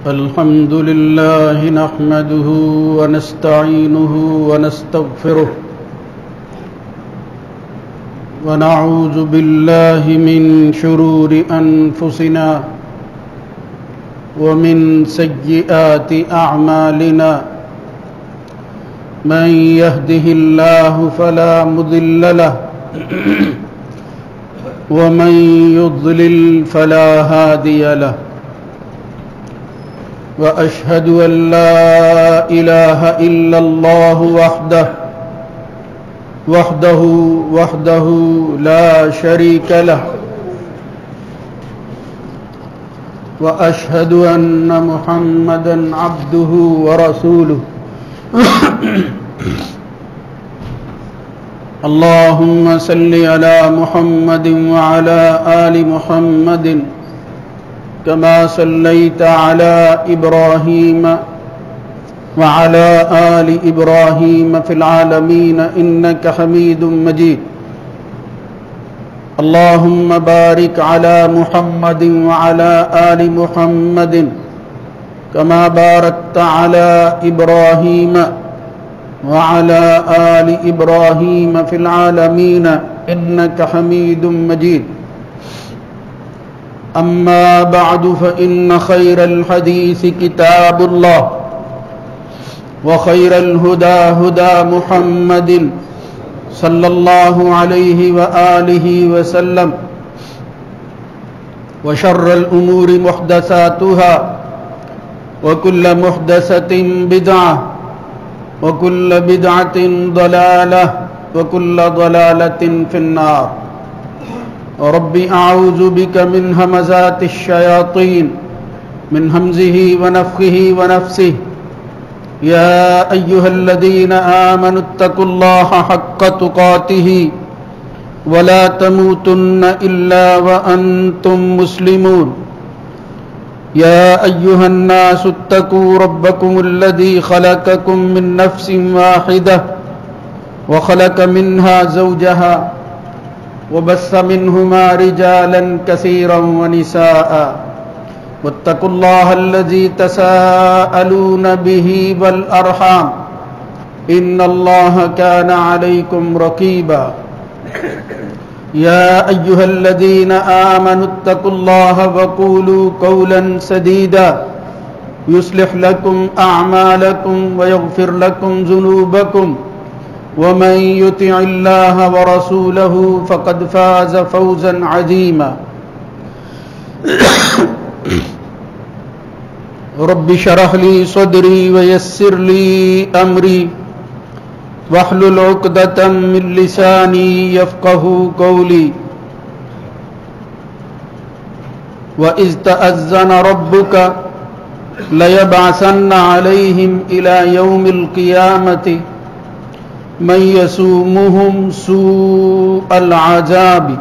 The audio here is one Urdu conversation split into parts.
الحمد لله نحمده ونستعينه ونستغفره ونعوذ بالله من شرور أنفسنا ومن سيئات أعمالنا من يهده الله فلا مضل له ومن يضلل فلا هادي له وأشهد أن لا إله إلا الله وحده لا شريك له وأشهد أن محمدا عبده ورسوله اللهم صل على محمد وعلى آل محمد كما صليت على إبراهيم وعلى آل إبراهيم في العالمين إنك حميد مجيد اللهم بارك على محمد وعلى آل محمد كما باركت على إبراهيم وعلى آل إبراهيم في العالمين إنك حميد مجيد أما بعد فإن خير الحديث كتاب الله وخير الهدى هدى محمد صلى الله عليه وآله وسلم وشر الأمور محدثاتها وكل محدثة بدعة وكل بدعة ضلالة وكل ضلالة في النار رب أعوذ بك من همزات الشياطين من همزه ونفخه ونفسه يا أيها الذين آمنوا اتقوا الله حق تقاته ولا تموتن إلا وأنتم مسلمون يا أيها الناس اتقوا ربكم الذي خلقكم من نفس واحدة وخلق منها زوجها وبث منهما رجالا كثيرا ونساء واتقوا الله الذي تساءلون به والأرحام إن الله كان عليكم رقيبا يا أيها الذين آمنوا اتقوا الله وقولوا قولا سديدا يصلح لكم أعمالكم ويغفر لكم ذنوبكم ومن يطع الله ورسوله فقد فاز فوزا عظيما رب اشرح لي صدري ويسر لي أمري واحلل عقدة من لساني يفقهوا قولي وإذ تأذن ربك ليبعثن عليهم إلى يوم القيامة من يسومهم سوء العذاب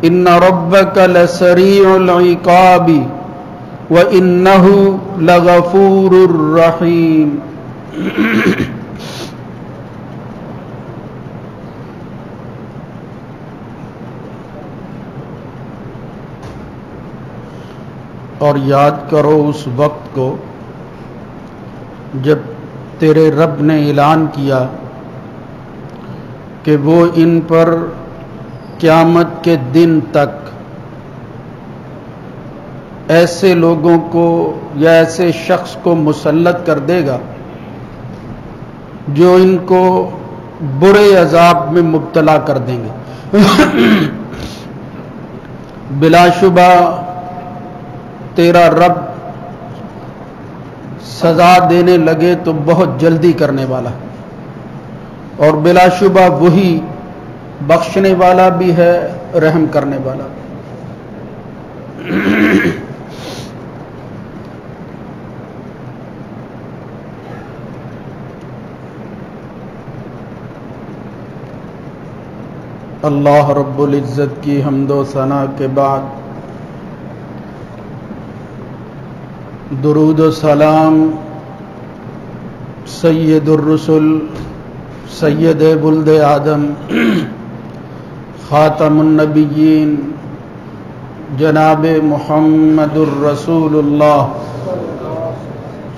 إن ربك لسريع العقاب وإنه لغفور رحيم اور یاد کرو اس وقت کو جب تیرے رب نے اعلان کیا کہ وہ ان پر قیامت کے دن تک ایسے لوگوں کو یا ایسے شخص کو مسلط کر دے گا جو ان کو برے عذاب میں مبتلا کر دیں گے بلا شبہ تیرا رب سزا دینے لگے تو بہت جلدی کرنے والا اور بلا شبہ وہی بخشنے والا بھی ہے رحم کرنے والا بھی. اللہ رب العزت کی حمد و ثنا کے بعد درود و سلام سید الرسل سید ولد آدم خاتم النبیین جناب محمد الرسول اللہ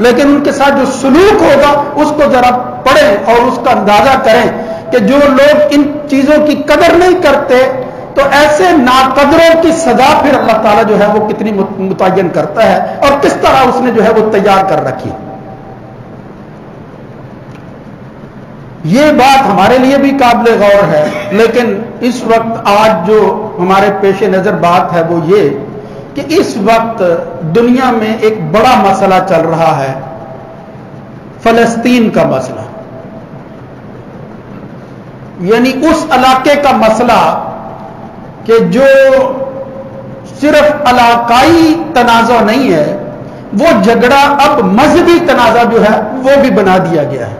لیکن ان کے ساتھ جو سلوک ہوگا اس کو ذرا پڑھیں اور اس کا اندازہ کریں کہ جو لوگ ان چیزوں کی قدر نہیں کرتے تو ایسے ناقدروں کی سزا پھر اللہ تعالیٰ جو ہے وہ کتنی متعین کرتا ہے اور کس طرح اس نے جو ہے وہ تیار کر رکھی. یہ بات ہمارے لیے بھی قابل غور ہے، لیکن اس وقت آج جو ہمارے پیش نظر بات ہے وہ یہ کہ اس وقت دنیا میں ایک بڑا مسئلہ چل رہا ہے، فلسطین کا مسئلہ، یعنی اس علاقے کا مسئلہ کہ جو صرف علاقائی تنازع نہیں ہے، وہ جھگڑا اب مذہبی تنازع جو ہے وہ بھی بنا دیا گیا ہے،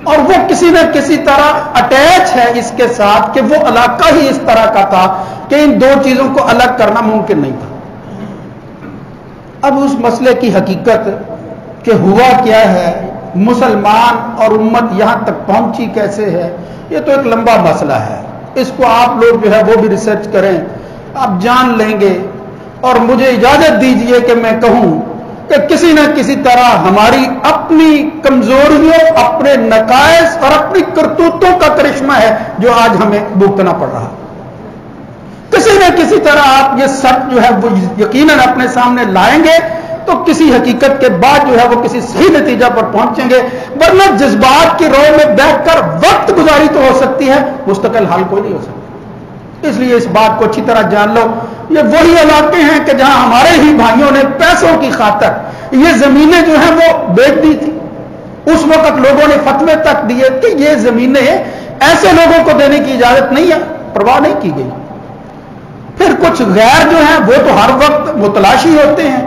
اور وہ کسی نہ کسی طرح اٹیچ ہے اس کے ساتھ کہ وہ علاقہ ہی اس طرح کا تھا کہ ان دو چیزوں کو الگ کرنا ممکن نہیں تھا. اب اس مسئلے کی حقیقت کہ ہوا کیا ہے، مسلمان اور امت یہاں تک پہنچی کیسے ہے، یہ تو ایک لمبا مسئلہ ہے. اس کو آپ لوگ جو ہے وہ بھی ریسرچ کریں، آپ جان لیں گے. اور مجھے اجازت دیجئے کہ میں کہوں کہ کسی نہ کسی طرح ہماری اپنی کمزوریوں، اپنے نقائص اور اپنی کرتوتوں کا کرشمہ ہے جو آج ہمیں بھگتنا پڑ رہا. کسی نہ کسی طرح آپ یہ سچ جو ہے وہ یقیناً اپنے سامنے لائیں گے تو کسی حقیقت کے بعد جو ہے وہ کسی صحیح نتیجہ پر پہنچیں گے، ورنہ جذبات کی رو میں بیٹھ کر وقت گزاری تو ہو سکتی ہے، مستقل حل کوئی نہیں ہو سکتا. اس لیے اس بات کو اچھی طرح جان لو، یہ وہی علاقے ہیں کہ جہاں ہمارے ہی بھائیوں نے پیسوں کی خاطر یہ زمینیں جو ہیں وہ بیچ دی تھی. اس وقت لوگوں نے فتوے تک دیے کہ یہ زمینیں ایسے لوگوں کو دینے کی اجازت نہیں ہے، پرواہ نہیں کی گئی. پھر کچھ غیر جو ہیں وہ تو ہر وقت متلاشی ہوتے ہیں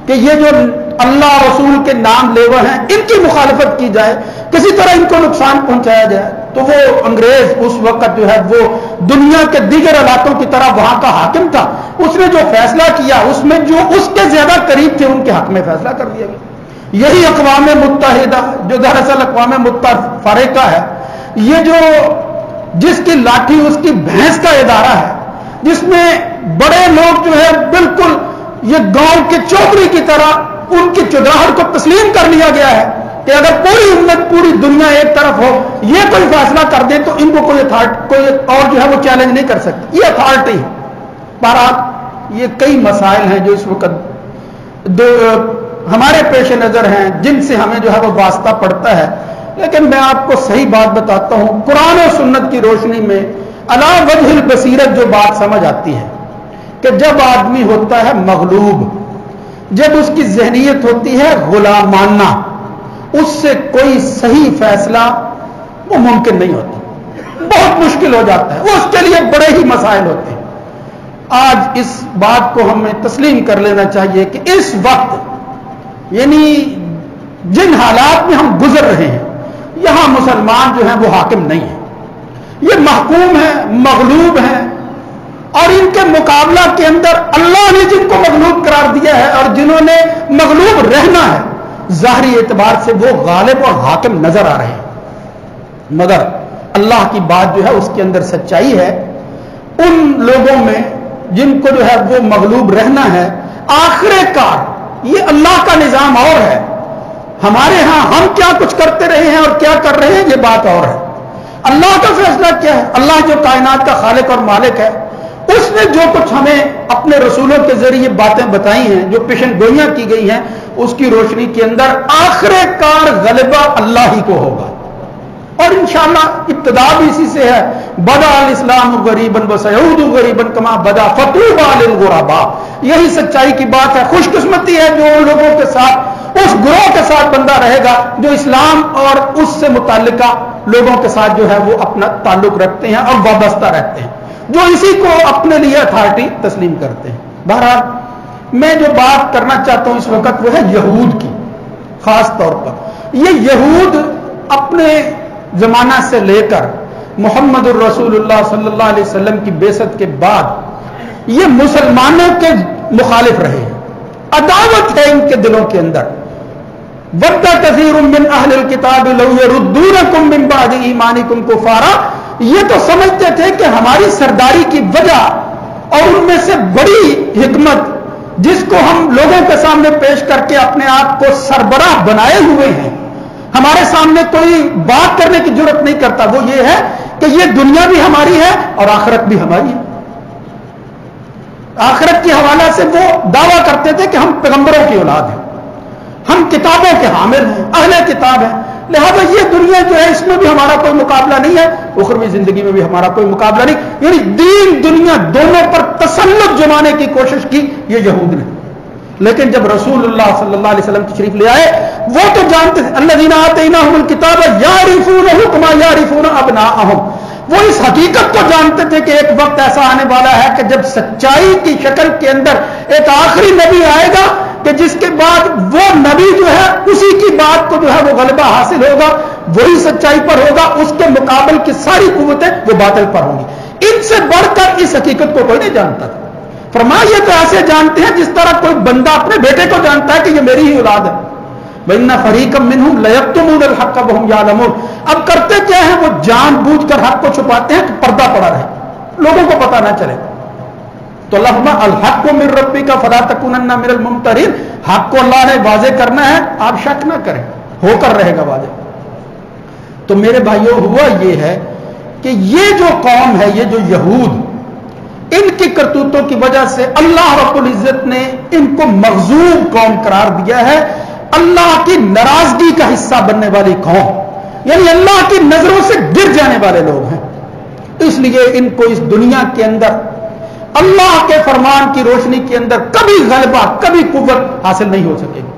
کہ یہ جو اللہ رسول کے نام لیوا ہیں ان کی مخالفت کی جائے، کسی طرح ان کو نقصان پہنچایا جائے. تو وہ انگریز اس وقت جو ہے وہ دنیا کے دیگر علاقوں کی طرح وہاں کا حاکم تھا، اس نے جو فیصلہ کیا اس میں جو اس کے زیادہ قریب تھے ان کے حق میں فیصلہ کر دیا گیا. یہی اقوام متحدہ جو دراصل اقوام متفرقہ ہے، یہ جو جس کی لاٹھی اس کی بھینس کا ادارہ ہے، جس میں بڑے لوگ جو ہے بالکل یہ گاؤں کے چوکری کی طرح ان کی چودراہٹ کو تسلیم کر لیا گیا ہے کہ اگر پوری امت، پوری دنیا ایک طرف ہو، یہ کوئی فیصلہ کر دے تو ان کو کوئی اور جو ہے وہ چیلنج نہیں کر سکتی. یہ اتھارٹی ہے. بہرحال یہ کئی مسائل ہیں جو اس وقت ہمارے پیش نظر ہیں جن سے ہمیں جو ہے وہ واسطہ پڑتا ہے. لیکن میں آپ کو صحیح بات بتاتا ہوں، قرآن و سنت کی روشنی میں علی وجہ البصیرت جو بات سمجھ آتی ہے کہ جب آدمی ہوتا ہے مغلوب، جب اس کی ذہنیت ہوتی ہے غلامانہ، اس سے کوئی صحیح فیصلہ وہ ممکن نہیں ہوتا، بہت مشکل ہو جاتا ہے، وہ اس کے لیے بڑے ہی مسائل ہوتے ہیں. آج اس بات کو ہمیں تسلیم کر لینا چاہیے کہ اس وقت یعنی جن حالات میں ہم گزر رہے ہیں یہاں مسلمان جو ہیں وہ حاکم نہیں ہیں، یہ محکوم ہیں، مغلوب ہیں، اور ان کے مقابلہ کے اندر اللہ نے جن کو مغلوب قرار دیا ہے اور جنہوں نے مغلوب رہنا ہے، ظاہری اعتبار سے وہ غالب اور حاکم نظر آ رہے ہیں. مگر اللہ کی بات جو ہے اس کے اندر سچائی ہے، ان لوگوں میں جن کو جو ہے وہ مغلوب رہنا ہے، آخر کار یہ اللہ کا نظام اور ہے. ہمارے ہاں ہم کیا کچھ کرتے رہے ہیں اور کیا کر رہے ہیں یہ بات اور ہے. اللہ کا فیصلہ کیا ہے؟ اللہ جو کائنات کا خالق اور مالک ہے، اس نے جو کچھ ہمیں اپنے رسولوں کے ذریعے باتیں بتائی ہیں، جو پیشن گوئیاں کی گئی ہیں، اس کی روشنی کے اندر آخر کار غلبہ اللہ ہی کو ہوگا. اور انشاءاللہ ابتدا بھی اسی سے ہے، بدا الاسلام غریباً وسیعود غریباً کما بدا فطوبی للغرباء. یہی سچائی کی بات ہے. خوش قسمتی ہے جو ان لوگوں کے ساتھ، اس گروہ کے ساتھ بندہ رہے گا جو اسلام اور اس سے متعلقہ لوگوں کے ساتھ جو ہے وہ اپنا تعلق رکھتے ہیں اور وابستہ رہتے ہیں، جو اسی کو اپنے لیے اتھارٹی تسلیم کرتے ہیں. بہرحال میں جو بات کرنا چاہتا ہوں اس وقت وہ ہے یہود کی. خاص طور پر یہ یہود اپنے زمانہ سے لے کر محمد الرسول اللہ صلی اللہ علیہ وسلم کی بعثت کے بعد یہ مسلمانوں کے مخالف رہے ہیں. عداوت ہے ان کے دلوں کے اندر. وَدَّ كَثِيرٌ مِّنْ أَهْلِ الْكِتَابِ لَوْ يَرُدُّونَكُم مِّن بَعْدِ إِيمَانِكُمْ كُفَّارًا. یہ تو سمجھتے تھے کہ ہماری سرداری کی وجہ اور ان میں سے بڑی حکمت جس کو ہم لوگوں کے سامنے پیش کر کے اپنے آپ کو سربراہ بنائے ہوئے ہیں، ہمارے سامنے کوئی بات کرنے کی ضرورت نہیں کرتا، وہ یہ ہے کہ یہ دنیا بھی ہماری ہے اور آخرت بھی ہماری ہے۔ آخرت کے حوالے سے وہ دعویٰ کرتے تھے کہ ہم پیغمبروں کی اولاد ہیں، ہم کتابوں کے حامل ہیں، اہل کتاب ہیں، لہذا یہ دنیا جو ہے اس میں بھی ہمارا کوئی مقابلہ نہیں ہے، اخروی زندگی میں بھی ہمارا کوئی مقابلہ نہیں۔ یعنی دین دنیا دونوں پر تسلط جمانے کی کوشش کی یہ یہود نے۔ لیکن جب رسول اللہ صلی اللہ علیہ وسلم تشریف لے آئے، وہ تو جانتے تھے الذین آتیناہم الکتاب یعرفونہ کما یعرفون ابناءہم، وہ اس حقیقت کو جانتے تھے کہ ایک وقت ایسا آنے والا ہے کہ جب سچائی کی شکل کے اندر ایک آخری نبی آئے گا کہ جس کے بعد وہ نبی جو ہے اسی کی بات کو جو ہے وہ غلبہ حاصل ہوگا، وہی سچائی پر ہوگا، اس کے مقابل کی ساری قوتیں وہ باطل پر ہوں گی۔ ان سے بڑھ کر اس حقیقت کو کوئی نہیں جانتا تھا۔ فرمایا یہ تو ایسے جانتے ہیں جس طرح کوئی بندہ اپنے بیٹے کو جانتا ہے کہ یہ میری ہی اولاد ہے۔ وَإِنَّ فَرِيقًا مِّنْهُمْ لَيَكْتُمُونَ الْحَقَّ وَهُمْ يَعْلَمُونَ، اب کرتے کیا ہیں، وہ جان بوجھ کر حق کو چھپاتے ہیں کہ پردہ پڑا رہے، لوگوں کو پتہ نہ چلے۔ تو اللہ فرمایا الحق من ربک فلا تکونن من الممترین، حق کو اللہ نے واضح کرنا ہے، آپ شک نہ کریں، ہو کر رہے گا واضح۔ تو میرے بھائیوں ہوا یہ ہے کہ یہ جو قوم ہے، یہ جو یہود، ان کی کرتوتوں کی وجہ سے اللہ رب العزت نے ان کو مغضوب قوم قرار دیا ہے، اللہ کی ناراضگی کا حصہ بننے والی قوم، یعنی اللہ کی نظروں سے گر جانے والے لوگ ہیں۔ اس لیے ان کو اس دنیا کے اندر اللہ کے فرمان کی روشنی کے اندر کبھی غلبہ، کبھی قوت حاصل نہیں ہو سکے گی۔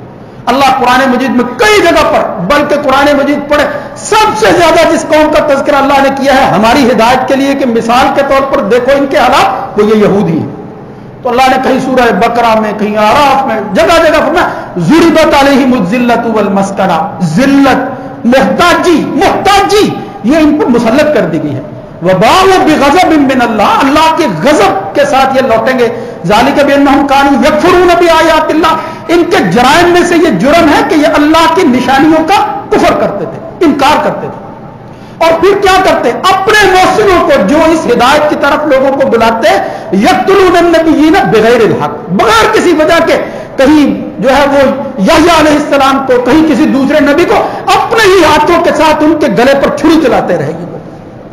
اللہ قرآن مجید میں کئی جگہ پر، بلکہ قرآن مجید پڑھے سب سے زیادہ جس قوم کا تذکرہ اللہ نے کیا ہے ہماری ہدایت کے لیے کہ مثال کے طور پر دیکھو ان کے حالات، وہ یہ یہودی ہیں۔ تو اللہ نے کہیں سورہ بقرہ میں، کہیں اعراف میں، جگہ جگہ فرمایا ضربت علیہم الذلۃ والمسکنہ، ذلت، محتاجی یہ ان پر مسلط کر دی گئی ہے۔ وباءوا بغضب من اللہ، اللہ کے غضب کے ساتھ یہ لوٹیں گے۔ ذالک بانہم کانوا یکفرون بآیات اللہ، ان کے جرائم میں سے یہ جرم ہے کہ یہ اللہ کی نشانیوں کا کفر کرتے تھے، انکار کرتے تھے۔ اور پھر کیا کرتے؟ اپنے محسنوں کو جو اس ہدایت کی طرف لوگوں کو بلاتے، یقتلون النبیین بغیر الحق، بغیر کسی وجہ کے، کہیں جو ہے وہ یحییٰ علیہ السلام کو، کہیں کسی دوسرے نبی کو اپنے ہی ہاتھوں کے ساتھ ان کے گلے پر چھری چلاتے رہے گی،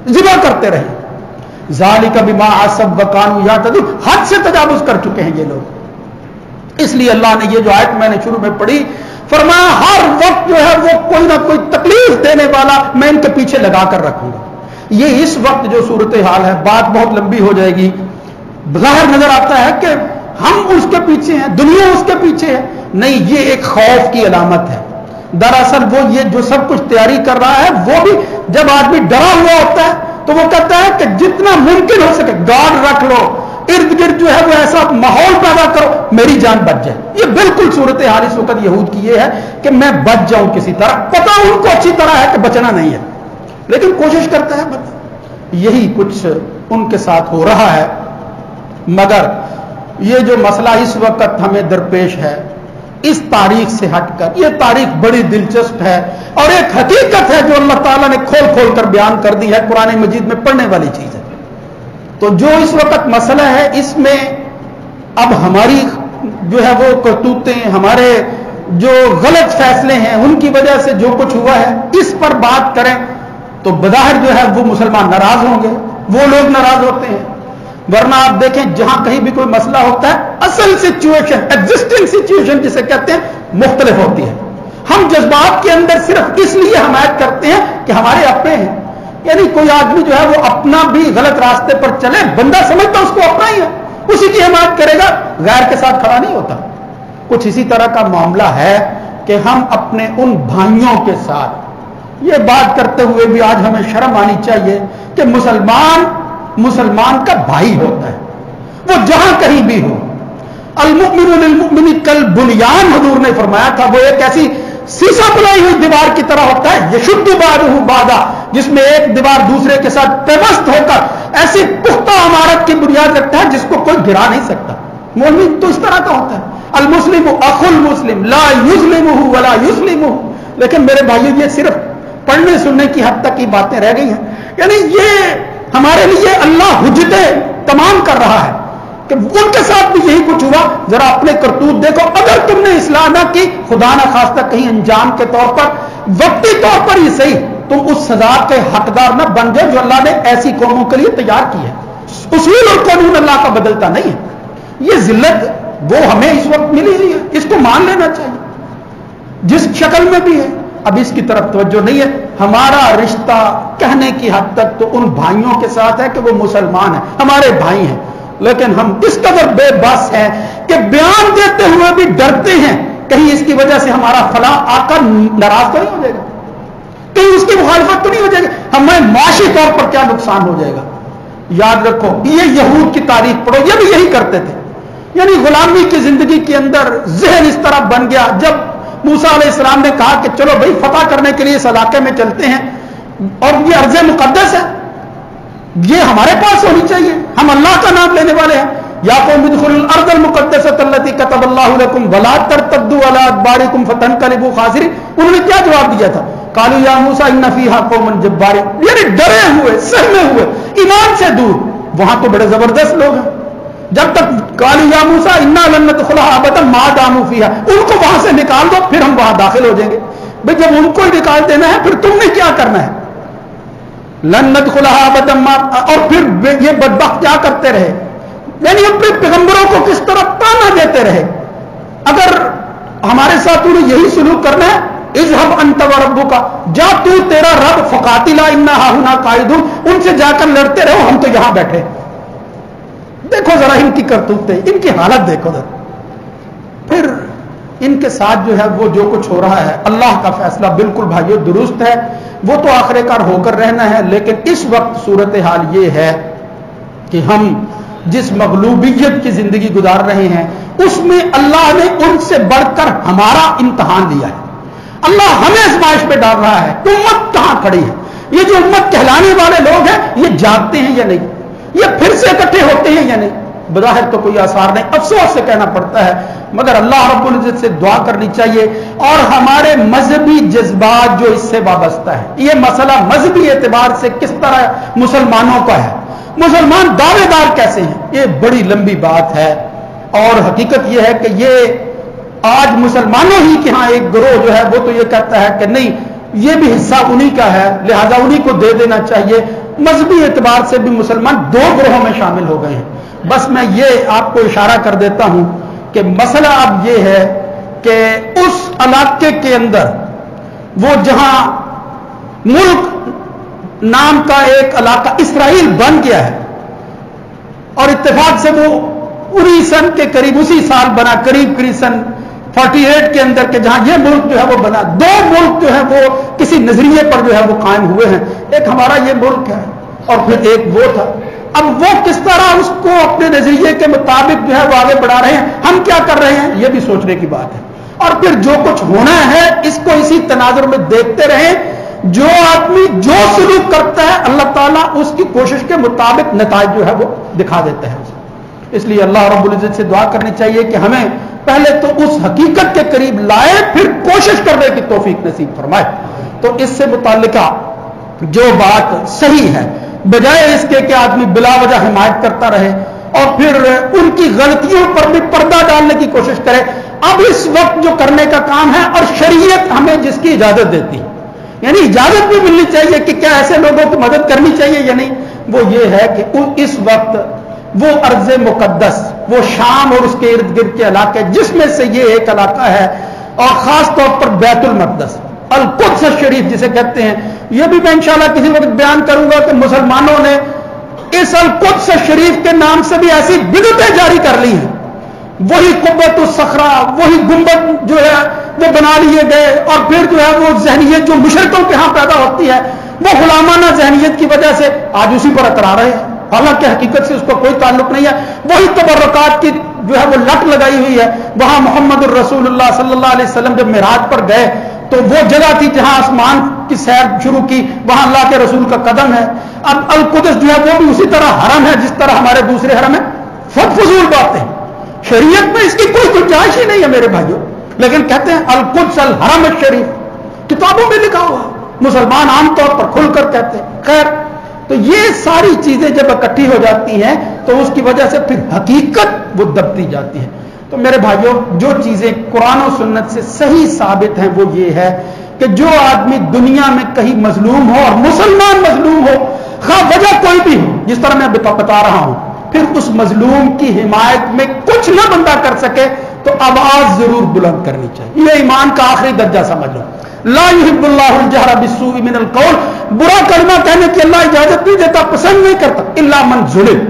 ذبح کرتے رہے۔ ذالک بما عصوا وکانوا یعتدون، حد سے تجاوز کر چکے ہیں یہ لوگ۔ اس لیے اللہ نے یہ جو آیت میں نے شروع میں پڑھی، فرمایا ہر وقت جو ہے وہ کوئی نہ کوئی تکلیف دینے والا میں ان کے پیچھے لگا کر رکھوں گا۔ یہ اس وقت جو صورتحال ہے، بات بہت لمبی ہو جائے گی، ظاہر نظر آتا ہے کہ ہم اس کے پیچھے ہیں، دنیا اس کے پیچھے ہے، نہیں، یہ ایک خوف کی علامت ہے۔ دراصل وہ یہ جو سب کچھ تیاری کر رہا ہے، وہ بھی جب آدمی ڈرا ہوا ہوتا ہے تو وہ کہتا ہے کہ جتنا ممکن ہو سکے گارڈ رکھ لو، ارد گرد جو ہے وہ ایسا ماحول پیدا کرو میری جان بچ جائے۔ یہ بالکل صورتحال اس وقت یہود کی یہ ہے کہ میں بچ جاؤں کسی طرح، پتہ ان کو اچھی طرح ہے کہ بچنا نہیں ہے، لیکن کوشش کرتا ہے بس۔ یہی کچھ ان کے ساتھ ہو رہا ہے۔ مگر یہ جو مسئلہ اس وقت ہمیں درپیش ہے، اس تاریخ سے ہٹ کر، یہ تاریخ بڑی دلچسپ ہے اور ایک حقیقت ہے جو اللہ تعالیٰ نے کھول کھول کر بیان کر دی ہے، قرآن مجید میں پڑھنے والی چیز ہے۔ تو جو اس وقت مسئلہ ہے، اس میں اب ہماری جو ہے وہ کرتوتیں، ہمارے جو غلط فیصلے ہیں، ان کی وجہ سے جو کچھ ہوا ہے، اس پر بات کریں تو بظاہر جو ہے وہ مسلمان ناراض ہوں گے، وہ لوگ ناراض ہوتے ہیں۔ ورنہ آپ دیکھیں جہاں کہیں بھی کوئی مسئلہ ہوتا ہے، اصل سچویشن، ایگزسٹنگ سچویشن جسے کہتے ہیں، مختلف ہوتی ہے۔ ہم جذبات کے اندر صرف اس لیے حمایت کرتے ہیں کہ ہمارے اپنے ہیں، یعنی کوئی آدمی جو ہے وہ اپنا بھی غلط راستے پر چلے، بندہ سمجھتا اس کو اپنا ہی ہے، اسی کی حمایت کرے گا، غیر کے ساتھ کھڑا نہیں ہوتا۔ کچھ اسی طرح کا معاملہ ہے کہ ہم اپنے ان بھائیوں کے ساتھ یہ بات کرتے ہوئے بھی آج ہمیں شرم آنی چاہیے کہ مسلمان کا بھائی ہوتا ہے، وہ جہاں کہیں بھی ہو۔ المؤمن للمؤمن کالبنیان حضور نے فرمایا تھا، وہ ایک ایسی سیسا پلائی ہوئی دیوار کی طرح ہوتا ہے، یشد بعضہ بعضا، جس میں ایک دیوار دوسرے کے ساتھ پیوست ہو کر ایسی پختہ عمارت کی بنیاد رکھتا ہے جس کو کوئی گرا نہیں سکتا۔ مومن تو اس طرح کا ہوتا ہے، المسلم اخو المسلم لا یظلمہ ولا یظلمہ۔ لیکن میرے بھائیو، یہ صرف پڑھنے سننے کی حد تک کی باتیں رہ گئی ہیں، یعنی یہ ہمارے لیے اللہ حجتیں تمام کر رہا ہے کہ ان کے ساتھ بھی یہی کچھ ہوا. ذرا اپنے کرتوت دیکھو. اگر تم نے اصلاح نہ کی، خدا نہ خواستہ کہیں انجام کے طور پر، وقتی طور پر ہی صحیح، تم اس سزا کے حقدار نہ بن جاؤ جو اللہ نے ایسی قوموں کے لیے تیار کی ہے. اصول اور قانون اللہ کا بدلتا نہیں ہے. یہ ذلت وہ ہمیں اس وقت ملی ہوئی ہے، اس کو مان لینا چاہیے جس شکل میں بھی ہے. اب اس کی طرف توجہ نہیں ہے. ہمارا رشتہ کہنے کی حد تک تو ان بھائیوں کے ساتھ ہے کہ وہ مسلمان ہیں، ہمارے بھائی ہیں، لیکن ہم اس قدر بے بس ہیں کہ بیان دیتے ہوئے بھی ڈرتے ہیں کہیں اس کی وجہ سے ہمارا فلاں آقا ناراض تو نہیں ہو جائے گا، کہیں اس کی مخالفت تو نہیں ہو جائے گی، ہمیں معاشی طور پر کیا نقصان ہو جائے گا. یاد رکھو، یہ یہود کی تاریخ پڑھو، یہ بھی یہی کرتے تھے. یعنی غلامی کی زندگی کے اندر ذہن اس طرح بن گیا. جب موسیٰ علیہ السلام نے کہا کہ چلو بھائی فتح کرنے کے لیے اس علاقے میں چلتے ہیں اور یہ ارض مقدس ہے، یہ ہمارے پاس ہونی چاہیے، ہم اللہ کا نام لینے والے ہیں. یا قوم ادخلوا الارض المقدسۃ التي كتب الله لكم ولا ترتدوا على ادباركم فتنقلبوا خاسرين. انہوں نے کیا جواب دیا تھا؟ قالوا یا موسیٰ ان فیہا قوما جبارین. یعنی ڈرے ہوئے، سہمے ہوئے، ایمان سے دور. وہاں تو بڑے زبردست لوگ ہیں. جب تک قالوا یا موسیٰ انا لن ندخلها ابدا ما داموا فیہا، ان کو وہاں سے نکال دو پھر ہم وہاں داخل ہو جائیں گے. بھئی جب ان کو ہی نکال دینا ہے پھر تم نے کیا کرنا ہے؟ لن ندخلها ابدا ما، اور پھر یہ بدبخت کیا کرتے رہے؟ یعنی اپنے پیغمبروں کو کس طرح تانا دیتے رہے. اگر ہمارے ساتھ انہیں یہی سلوک کرنا ہے، اذهب انت وربک، جا تو تیرا رب، فقاتلا انا ہاہنا قاعدون، ان سے جا کر لڑتے رہو، ہم تو یہاں بیٹھے. دیکھو ذرا ان کی کرتوتیں، ان کی حالت دیکھو ذرا. پھر ان کے ساتھ جو ہے وہ جو کچھ ہو رہا ہے، اللہ کا فیصلہ بالکل بھائیو درست ہے، وہ تو آخر کار ہو کر رہنا ہے. لیکن اس وقت صورتحال یہ ہے کہ ہم جس مغلوبیت کی زندگی گزار رہے ہیں اس میں اللہ نے ان سے بڑھ کر ہمارا امتحان لیا ہے. اللہ ہمیں آزمائش پہ ڈال رہا ہے. امت کہاں کھڑی ہے؟ یہ جو امت کہلانے والے لوگ ہیں یہ جاگتے ہیں یا نہیں؟ یہ پھر سے اکٹھے ہوتے ہیں یا نہیں؟ بظاہر تو کوئی آثار نہیں، افسوس سے کہنا پڑتا ہے، مگر اللہ رب العزت سے دعا کرنی چاہیے. اور ہمارے مذہبی جذبات جو اس سے وابستہ ہے، یہ مسئلہ مذہبی اعتبار سے کس طرح مسلمانوں کا ہے، مسلمان دعوے دار کیسے ہیں، یہ بڑی لمبی بات ہے. اور حقیقت یہ ہے کہ یہ آج مسلمانوں ہی کے ہاں ایک گروہ جو ہے وہ تو یہ کہتا ہے کہ نہیں یہ بھی حصہ انہی کا ہے، لہذا انہی کو دے دینا چاہیے. مذہبی اعتبار سے بھی مسلمان دو گروہوں میں شامل ہو گئے ہیں. بس میں یہ آپ کو اشارہ کر دیتا ہوں کہ مسئلہ اب یہ ہے کہ اس علاقے کے اندر وہ جہاں ملک نام کا ایک علاقہ اسرائیل بن گیا ہے، اور اتفاق سے وہ انہی سن کے قریب اسی سال بنا، قریب سن 48 کے اندر، کہ جہاں یہ ملک جو ہے وہ بنا. دو ملک جو ہے وہ کسی نظریے پر جو ہے وہ قائم ہوئے ہیں. ایک ہمارا یہ ملک ہے اور پھر ایک وہ تھا. اب وہ کس طرح اس کو اپنے نظریے کے مطابق جو ہے وہ آگے بڑھا رہے ہیں، ہم کیا کر رہے ہیں، یہ بھی سوچنے کی بات ہے. اور پھر جو کچھ ہونا ہے اس کو اسی تناظر میں دیکھتے رہیں. جو آدمی جو سلوک کرتا ہے اللہ تعالیٰ اس کی کوشش کے مطابق نتائج جو ہے وہ دکھا دیتا ہے. اس لیے اللہ رب العزت سے دعا کرنی چاہیے کہ ہمیں پہلے تو اس حقیقت کے قریب لائے، پھر کوشش کرنے کی توفیق نصیب فرمائے. تو اس سے متعلقہ جو بات صحیح ہے، بجائے اس کے کہ آدمی بلا وجہ حمایت کرتا رہے اور پھر ان کی غلطیوں پر بھی پردہ ڈالنے کی کوشش کرے. اب اس وقت جو کرنے کا کام ہے، اور شریعت ہمیں جس کی اجازت دیتی ہے، یعنی اجازت بھی ملنی چاہیے کہ کیا ایسے لوگوں کی مدد کرنی چاہیے یا نہیں، وہ یہ ہے کہ اس وقت وہ ارض مقدس، وہ شام اور اس کے ارد گرد کے علاقے جس میں سے یہ ایک علاقہ ہے، اور خاص طور پر بیت المقدس، القدس شریف جسے کہتے ہیں، یہ بھی میں انشاءاللہ کسی وقت بیان کروں گا کہ مسلمانوں نے اس القدس شریف کے نام سے بھی ایسی بدعتیں جاری کر لی ہیں. وہی قبۃ الصخرہ، وہی گنبد جو ہے وہ بنا لیے گئے، اور پھر جو ہے وہ ذہنیت جو مشرکوں کے ہاں پیدا ہوتی ہے، وہ غلامانہ ذہنیت کی وجہ سے آج اسی پر اترا رہے ہیں، حالانکہ حقیقت سے اس کو کوئی تعلق نہیں ہے. وہی تبرکات کی جو ہے وہ لٹ لگائی ہوئی ہے. وہاں محمد الرسول اللہ صلی اللہ علیہ وسلم جب معراج پر گئے تو وہ جگہ تھی جہاں آسمان کی سیر شروع کی، وہاں اللہ کے رسول کا قدم ہے. اب القدس جو ہے وہ بھی اسی طرح حرم ہے جس طرح ہمارے دوسرے حرم ہیں. فضول باتیں، شریعت میں اس کی کوئی گنجائش ہی نہیں ہے میرے بھائیوں، لیکن کہتے ہیں القدس الحرم الشریف، کتابوں میں لکھا ہوا، مسلمان عام طور پر کھل کر کہتے ہیں. خیر، تو یہ ساری چیزیں جب اکٹھی ہو جاتی ہیں تو اس کی وجہ سے پھر حقیقت وہ دبتی جاتی ہے. تو میرے بھائیوں، جو چیزیں قرآن و سنت سے صحیح ثابت ہیں وہ یہ ہے کہ جو آدمی دنیا میں کہیں مظلوم ہو اور مسلمان مظلوم ہو، خواہ وجہ کوئی بھی ہو، جس طرح میں بتا رہا ہوں، پھر اس مظلوم کی حمایت میں کچھ نہ بندہ کر سکے تو آواز ضرور بلند کرنی چاہیے. یہ ایمان کا آخری درجہ سمجھ لو. لا يحب اللہ الجہر بالسوء من القول، برا کلمہ کہنے کی اللہ اجازت نہیں دیتا، پسند نہیں کرتا. الا من ظلم،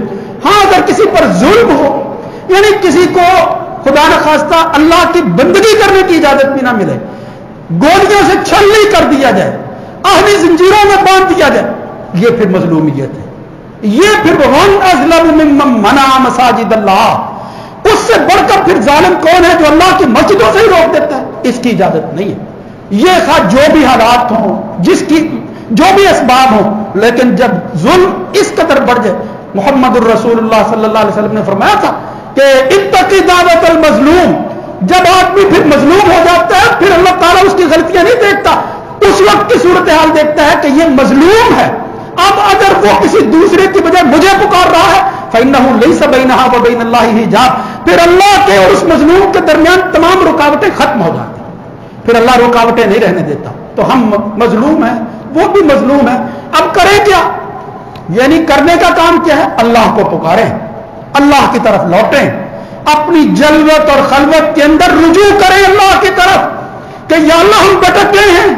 ہاں اگر کسی پر ظلم ہو، یعنی کسی کو خدا نخواستہ اللہ کی بندگی کرنے کی اجازت بھی نہ ملے، گولیوں سے چھلنی کر دیا جائے، آہنی زنجیروں میں باندھ دیا جائے، یہ پھر مظلومیت ہے. یہ پھر ومن اظلم ممن منع مساجد اللہ، اس سے بڑھ کر پھر ظالم کون ہے جو اللہ کی مسجدوں سے ہی روک دیتا ہے. اس کی اجازت نہیں ہے. یہ خواہ جو بھی حالات ہوں، جس کی جو بھی اسباب ہوں، لیکن جب ظلم اس قدر بڑھ جائے، محمد الرسول اللہ صلی اللہ علیہ وسلم نے فرمایا تھا کہ اتقی دعوت المظلوم، جب آدمی پھر مظلوم ہو جاتا ہے پھر اللہ تعالیٰ اس کی غلطیاں نہیں دیکھتا، اس وقت کی صورتحال دیکھتا ہے کہ یہ مظلوم ہے. اب اگر وہ کسی دوسرے کی بجائے مجھے پکار رہا ہے فإنه ليس بينها وبين الله حجاب، پھر اللہ کے اور اس مظلوم کے درمیان تمام رکاوٹیں ختم ہو جاتی ہیں، پھر اللہ رکاوٹیں نہیں رہنے دیتا. تو ہم مظلوم ہیں، وہ بھی مظلوم ہے. اب کریں کیا؟ یعنی کرنے کا کام کیا ہے؟ اللہ کو پکاریں، اللہ کی طرف لوٹیں، اپنی جلوت اور خلوت کے اندر رجوع کریں اللہ کی طرف کہ یا اللہ ہم بھٹک گئے ہیں،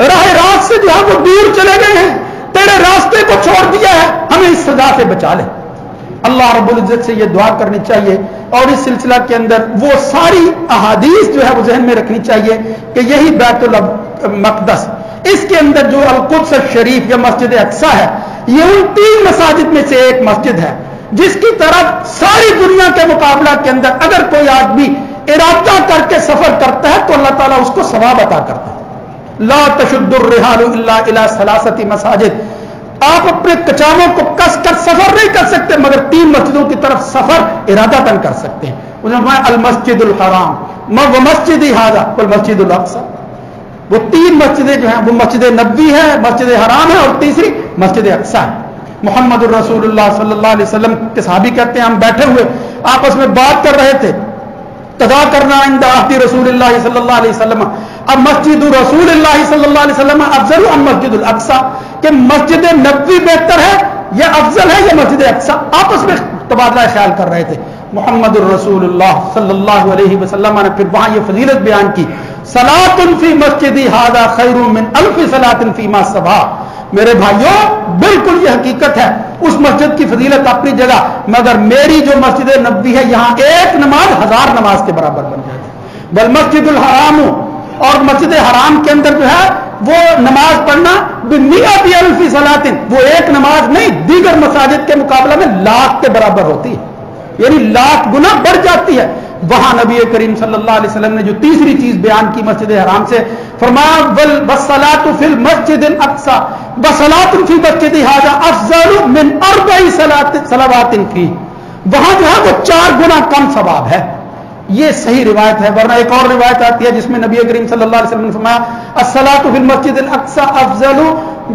راہ راست سے جو ہے وہ دور چلے گئے ہیں، تیرے راستے کو چھوڑ دیا ہے، ہمیں اس سزا سے بچا لے. اللہ رب العزت سے یہ دعا کرنی چاہیے. اور اس سلسلہ کے اندر وہ ساری احادیث جو ہے وہ ذہن میں رکھنی چاہیے کہ یہی بیت المقدس، اس کے اندر جو القدس شریف یا مسجد اقصی ہے، یہ ان 3 مساجد میں سے ایک مسجد ہے جس کی طرف ساری دنیا کے مقابلہ کے اندر اگر کوئی آدمی ارادہ کر کے سفر کرتا ہے تو اللہ تعالیٰ اس کو ثواب عطا کرتا ہے. لا تشد الرحال الا الى 3 مساجد، آپ اپنے کچاموں کو کس کر سفر نہیں کر سکتے مگر 3 مسجدوں کی طرف سفر ارادتاً کر سکتے ہیں. انہوں نے فرمایا المسجد الحرام ومسجد ھذا والمسجد الاقصی. وہ 3 مسجدیں جو ہیں وہ مسجد نبوی ہے، مسجد حرام ہے اور تیسری مسجد اقصی ہے. محمد الرسول اللہ صلی اللہ علیہ وسلم کے صحابی کہتے ہیں ہم بیٹھے ہوئے آپس میں بات کر رہے تھے، قضا کرنا عند عہد رسول اللہ صلی اللہ علیہ وسلم، اب مسجد رسول اللہ صلی اللہ علیہ وسلم افضل ام مسجد الاقصی، کہ مسجد نبوی بہتر ہے یا افضل ہے یا مسجد اقصی. آپس میں تبادلہ خیال کر رہے تھے. محمد الرسول اللہ صلی اللہ علیہ وسلم نے پھر وہاں یہ فضیلت بیان کی، صلاۃ فی مسجدی ھذا خیر من 1000 صلاۃ فیما سوا. میرے بھائیوں بالکل یہ حقیقت ہے، اس مسجد کی فضیلت اپنی جگہ، مگر میری جو مسجد نبوی ہے یہاں ایک نماز 1000 نماز کے برابر بن جاتی ہے. بل مسجد الحرام، اور مسجد حرام کے اندر جو ہے وہ نماز پڑھنا بمئۃ الف صلاۃ، وہ ایک نماز نہیں دیگر مساجد کے مقابلہ میں 1,00,000 کے برابر ہوتی ہے، یعنی 1,00,000 گنا بڑھ جاتی ہے. وہاں نبی کریم صلی اللہ علیہ وسلم نے جو تیسری چیز بیان کی مسجد حرام سے، فرمایا والصلاۃ فی المسجد الاقصی وصلاۃ فی مسجد ھذا افضل من 4 صلوات فی، وہاں جو ہے وہ 4 گنا کم ثواب ہے. یہ صحیح روایت ہے، ورنہ ایک اور روایت آتی ہے جس میں نبی کریم صلی اللہ علیہ وسلم نے فرمایا الصلاۃ فی المسجد الاقصی افضل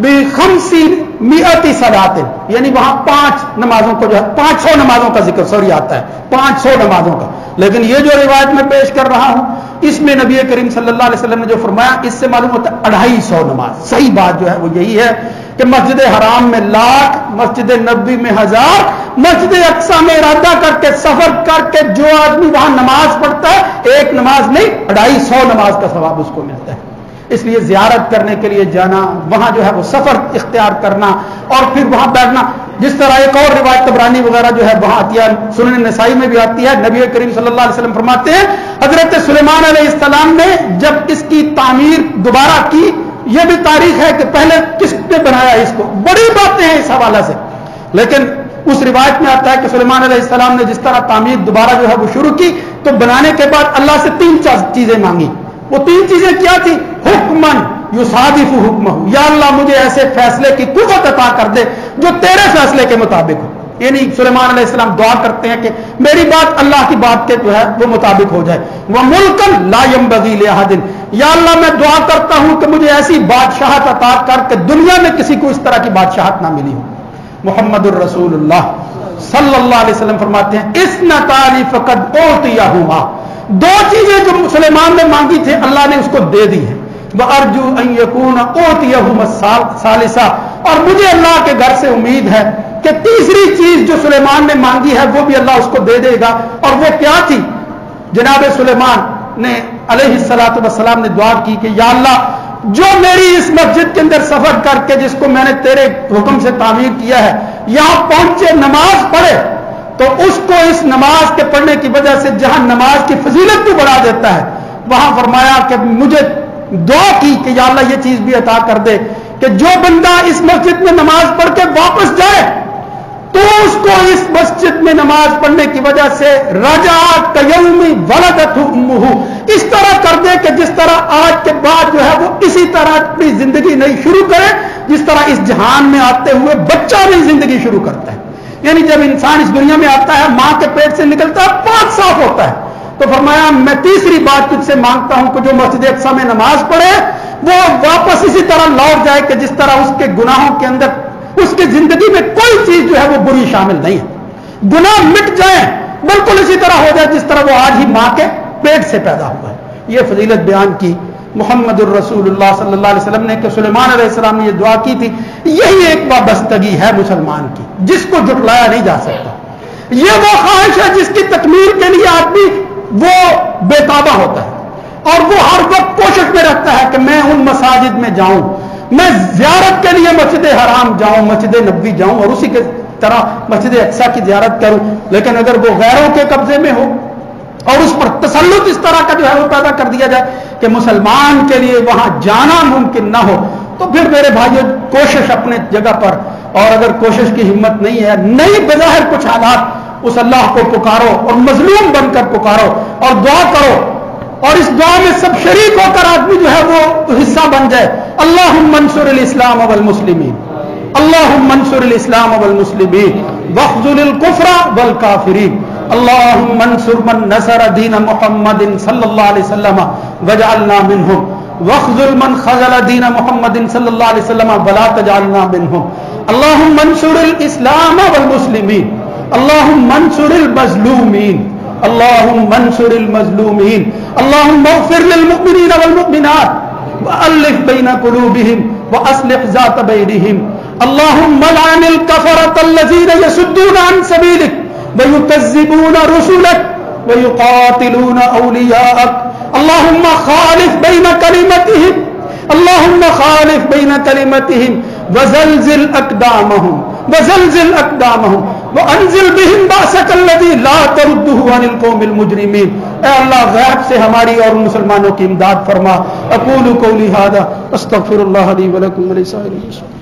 ب500 صلاۃ، یعنی وہاں 5 نمازوں کو جو ہے 500 نمازوں کا ذکر آتا ہے، 500 نمازوں کا. لیکن یہ جو روایت میں پیش کر رہا ہوں اس میں نبی کریم صلی اللہ علیہ وسلم نے جو فرمایا اس سے معلوم ہوتا ہے 250 نماز. صحیح بات جو ہے وہ یہی ہے کہ مسجد حرام میں 1,00,000، مسجد نبوی میں 1000، مسجد اقصی میں ارادہ کر کے سفر کر کے جو آدمی وہاں نماز پڑھتا ہے ایک نماز نہیں 250 نماز کا ثواب اس کو ملتا ہے. اس لیے زیارت کرنے کے لیے جانا، وہاں جو ہے وہ سفر اختیار کرنا اور پھر وہاں بیٹھنا، جس طرح ایک اور روایت طبرانی وغیرہ جو ہے وہاں آتی ہے، سنن نسائی میں بھی آتی ہے، نبی کریم صلی اللہ علیہ وسلم فرماتے ہیں حضرت سلیمان علیہ السلام نے جب اس کی تعمیر دوبارہ کی، یہ بھی تاریخ ہے کہ پہلے کس نے بنایا اس کو، بڑی باتیں ہیں اس حوالے سے، لیکن اس روایت میں آتا ہے کہ سلیمان علیہ السلام نے جس طرح تعمیر دوبارہ جو ہے وہ شروع کی تو بنانے کے بعد اللہ سے 3 چیزیں مانگی. وہ 3 چیزیں کیا تھی؟ حکمن یصادف حکمہ، یا اللہ مجھے ایسے فیصلے کی قوت عطا کر دے جو تیرے فیصلے کے مطابق ہو. یعنی سلیمان علیہ السلام دعا کرتے ہیں کہ میری بات اللہ کی بات کے جو ہے وہ مطابق ہو جائے. وَمُلْكًا لَا يَنبَغِي لِأَحَدٍ، یا اللہ میں دعا کرتا ہوں کہ مجھے ایسی بادشاہت عطا کر کے دنیا میں کسی کو اس طرح کی بادشاہت نہ ملی ہو. محمد الرسول اللہ صلی اللہ علیہ وسلم فرماتے ہیں اثنتان فقد اوتیہما، دو چیزیں جو سلیمان نے مانگی تھی اللہ نے اس کو دے دی ہیں، وارجو ان یکون اوتیہما الثالثہ، اور مجھے اللہ کے گھر سے امید ہے کہ تیسری چیز جو سلیمان نے مانگی ہے وہ بھی اللہ اس کو دے دے گا۔ اور وہ کیا تھی؟ جناب سلیمان نے علیہ الصلوۃ والسلام نے دعا کی کہ یا اللہ جو میری اس مسجد کے اندر سفر کر کے جس کو میں نے تیرے حکم سے تعمیر کیا ہے یہاں پہنچے نماز پڑھے تو اس کو اس نماز کے پڑھنے کی وجہ سے جہاں نماز کی فضیلت بھی بڑھا دیتا ہے، وہاں فرمایا کہ مجھے دعا کی کہ یا اللہ یہ چیز بھی عطا کر دے کہ جو بندہ اس مسجد میں نماز پڑھ کے واپس جائے تو اس کو اس مسجد میں نماز پڑھنے کی وجہ سے رجعت کیومی ولدتہ امہ، اس طرح کر دے کہ جس طرح آج کے بعد جو ہے وہ اسی طرح اپنی زندگی نئی شروع کرے جس طرح اس جہان میں آتے ہوئے بچہ نئی زندگی شروع کرتا ہے۔ یعنی جب انسان اس دنیا میں آتا ہے ماں کے پیٹ سے نکلتا ہے پاک صاف ہوتا ہے، تو فرمایا میں تیسری بات تجھ سے مانگتا ہوں کہ جو مسجد اقصی میں نماز پڑھے وہ واپس اسی طرح لوٹ جائے کہ جس طرح اس کے گناہوں کے اندر اس کی زندگی میں کوئی چیز جو ہے وہ بری شامل نہیں ہے، گناہ مٹ جائیں بالکل اسی طرح ہو جائے جس طرح وہ آج ہی ماں کے پیٹ سے پیدا ہوا ہے۔ یہ فضیلت بیان کی محمد الرسول اللہ صلی اللہ علیہ وسلم نے کہ سلیمان علیہ السلام نے یہ دعا کی تھی۔ یہی ایک وابستگی ہے مسلمان کی جس کو جھٹلایا نہیں جا سکتا، یہ وہ خواہش ہے جس کی تکمیل کے لیے آدمی وہ بے تابہ ہوتا ہے اور وہ ہر وقت کوشش میں رکھتا ہے کہ میں ان مساجد میں جاؤں، میں زیارت کے لیے مسجد حرام جاؤں، مسجد نبوی جاؤں اور اسی کے طرح مسجد اقصی کی زیارت کروں، لیکن اگر وہ غیروں کے قبضے میں ہو اور اس پر تسلط اس طرح کا جو ہے وہ پیدا کر دیا جائے کہ مسلمان کے لیے وہاں جانا ممکن نہ ہو، تو پھر میرے بھائیو کوشش اپنے جگہ پر، اور اگر کوشش کی ہمت نہیں ہے، نہیں بظاہر کچھ حالات، اس اللہ کو پکارو اور مظلوم بن کر پکارو اور دعا کرو، اور اس دعا میں سب شریک ہو کر آدمی جو ہے وہ حصہ بن جائے۔ اللہم انصر الاسلام والمسلمین، اللہم انصر الاسلام والمسلمین واخذل الکفر والکافرین، اللہم انصر من نصر دین محمد صلی اللہ علیہ وسلم وجعلنا منہم، واخذل من خذل دین محمد صلی اللہ علیہ وسلم ولا تجعلنا منہم، اللہم انصر الاسلام والمسلمین، اللہم انصر المظلومین، اللہم انصر المظلومین، اللہم اغفر للمؤمنین والمؤمنات وألف بین قلوبہم واصلح ذات بینہم، اللہم لعن الکفرة الذین یصدون عن سبیلک ویکذبون رسلک ویقاتلون اولیاءک، اللہم خالف بین کلمتہم، اللہم خالف بین کلمتہم وزلزل اقدامہم وزلزل اقدامہم وانزل بہم باسک الذی لا تردہ عن القوم المجرمین۔ اے اللہ غیب سے ہماری اور مسلمانوں کی امداد فرما۔ اقول قولی ھذا استغفر اللہ لی ولکم ولسائر المسلمین۔